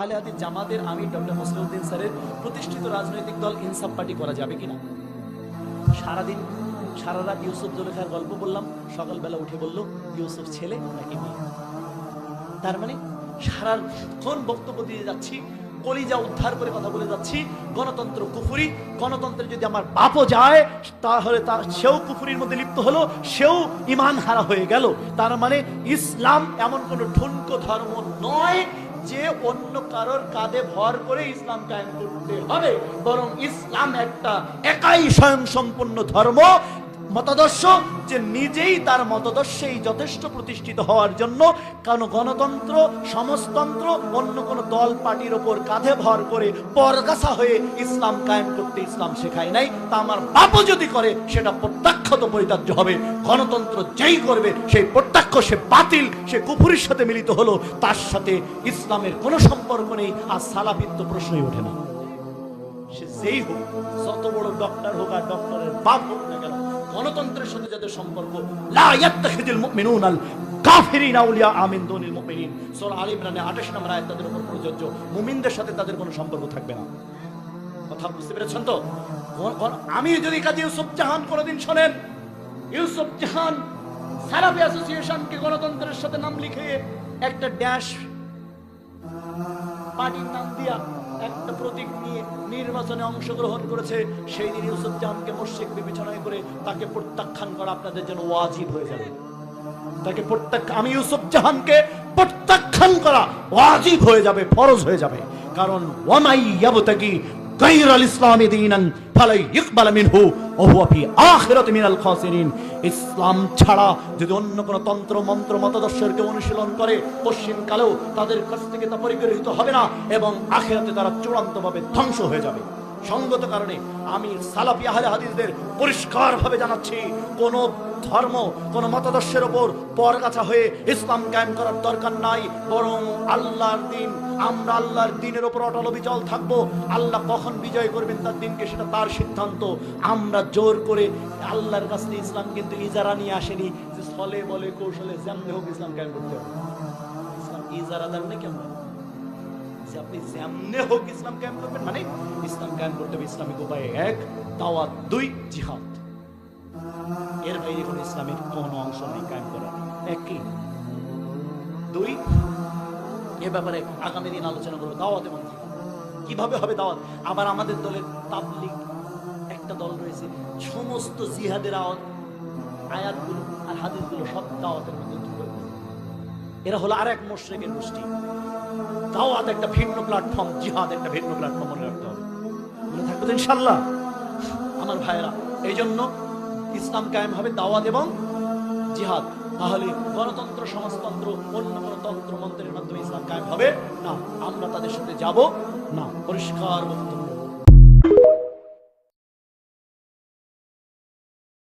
আহলে হাদিস জামাতের আমির ডক্টর মুসলিউদ্দিন স্যারের প্রতিষ্ঠিত রাজনৈতিক দল ইনসাফ পার্টি করা যাবে কিনা? সারাদিন সারা রাত ইউসুফ জুলেখার গল্প বললাম, সকালবেলা উঠে বলল ইউসুফ ছেলে নাকি মেয়ে। তার মানে সারাক্ষণ বক্তব্য দিয়ে যাচ্ছি, কলিজা উদ্ধার করে কথা বলে যাচ্ছি, গণতন্ত্র কুফরি, গণতন্ত্রে যদি আমার বাপও যায় তাহলে সেও কুফরির মধ্যে লিপ্ত হলো, সেও ইমান হারা হয়ে গেল। তার মানে ইসলাম এমন কোন ঠুনকো ধর্ম নয় যে অন্য কারোর কাঁধে ভর করে ইসলাম কায়েম করতে হবে, বরং ইসলাম একটা একাই স্বয়ং সম্পূর্ণ ধর্ম, মতাদর্শ, যে নিজেই তার মতাদর্শেই যথেষ্ট প্রতিষ্ঠিত হওয়ার জন্য কারণ গণতন্ত্র, সমাজতন্ত্র অন্য কোন দল পার্টির ওপর কাঁধে ভর করে পরগাছা হয়ে ইসলাম কায়েম করতে ইসলাম শেখায় নাই। তা আমার বাপও যদি করে সেটা প্রত্যাখ্যাত পরিত্যাজ্য হবে। গণতন্ত্র যেই করবে সেই প্রত্যাখ্য, সে বাতিল, সে কুফরির সাথে মিলিত হলো, তার সাথে ইসলামের কোনো সম্পর্ক নেই। আর সালাফিত্ব প্রশ্নই ওঠে না। সে যেই হোক, যত বড় ডক্টর হোক আর ডক্টরের বাপ হোক না কেন, গণতন্ত্রের সাথে যাদের সম্পর্ক, লা ইয়াত্তাখিযুল মুমিনুনাল কাফিরিনা আউলিয়া মিন দুনিল মুমিনিন, সূরা আলে ইমরানের 28 নম্বর আয়াত তাদের উপর প্রযোজ্য। মুমিনদের সাথে তাদের কোনো সম্পর্ক থাকবে না। কথা বুঝতে পেরেছেন তো? আমি যদি কাজী ইউসুফ জাহান কোনদিন শোনেন, ইউসুফ জাহান সালাফি অ্যাসোসিয়েশনকে গণতন্ত্রের সাথে নাম লিখে একটা ড্যাশ পার্টির নাম দিয়া একটা প্রতীক নিয়ে নির্বাচনে অংশগ্রহণ করেছে, সেই দিন ইউসুফ জাহানকে মুশরিক বিবেচনা করে তাকে প্রত্যাখ্যান করা আপনাদের জন্য ওয়াজিব হয়ে যাবে। তাকে আমি ইউসুফ জাহানকে প্রত্যাখ্যান করা ওয়াজিব হয়ে যাবে, ফরজ হয়ে যাবে। কারণ ওয়ামাই ইয়াবতাগি গায়রাল ইসলামি দীনান ফালা ইকবাল মিনহু ওয়া হুয়া ফি আখিরাতি মিনাল খাসিরিন। ইসলাম ছাড়া যদি অন্য কোন তন্ত্র মন্ত্র মতাদর্শের কেউ অনুশীলন করে, পশ্চিম কালেও তাদের কাছ থেকে তা পরিগৃহীত হবে না এবং আখিরাতে তারা চূড়ান্তভাবে ধ্বংস হয়ে যাবে। সঙ্গত কারণে আমি সালাফি আহলে হাদিসদের পরিষ্কারভাবে জানাচ্ছি, কোন ধর্ম, কোন মতাদর্শের ওপর পরগাছা হয়ে ইসলাম কায়েম করার দরকার নাই, বরং আল্লাহর দিন, আমরা আল্লাহর দিনের ওপর অটল অবিচল থাকবো। আল্লাহ কখন বিজয় করবেন তার দিনকে, সেটা তার সিদ্ধান্ত। আমরা জোর করে আল্লাহর কাছ থেকে ইসলাম কিন্তু ইজারা নিয়ে আসেনি যে ছলে বলে কৌশলে যেমনি হোক ইসলাম কায়েম করতে হবে। ইসলাম ইজারা দেন না কেমন, আপনি যেমনে হোক ইসলাম কায়েম করবেন, মানে ইসলাম কায়েম করতে হবে ইসলামিক উপায়ে। 1 দাওয়াত, 2 জিহাদ। এর বাইরে কোনো ইসলামের কোনো অংশ নেই কায়েম করা। 1 2 এ ব্যাপারে আগামী দিন আলোচনা করবো, দাওয়াত এবং জিহাদ কিভাবে হবে। দাওয়াত আবার আমাদের দলের তাবলীগ একটা দল রয়েছে, সমস্ত জিহাদের আয়াতগুলো আর হাদিসগুলো সব দাওয়াতের মধ্যে ঢুকে। এরা হলো আর এক মুশরিকের গোষ্ঠী। দাওয়াত একটা ভিন্ন প্ল্যাটফর্ম, জিহাদ একটা ভিন্ন প্ল্যাটফর্ম, মনে রাখতে হবে। মনে থাকবে তো ইনশাআল্লাহ আমার ভাইয়েরা। এই জন্য ইসলাম কায়েম হবে দাওয়াত এবং জিহাদ। তাহলে গণতন্ত্র, সমাজতন্ত্র, অন্য কোন তন্ত্র মন্ত্রের মাধ্যমে ইসলাম কায়েম হবে না। আমরা তাদের সাথে যাব না, পরিষ্কার বক্তব্য।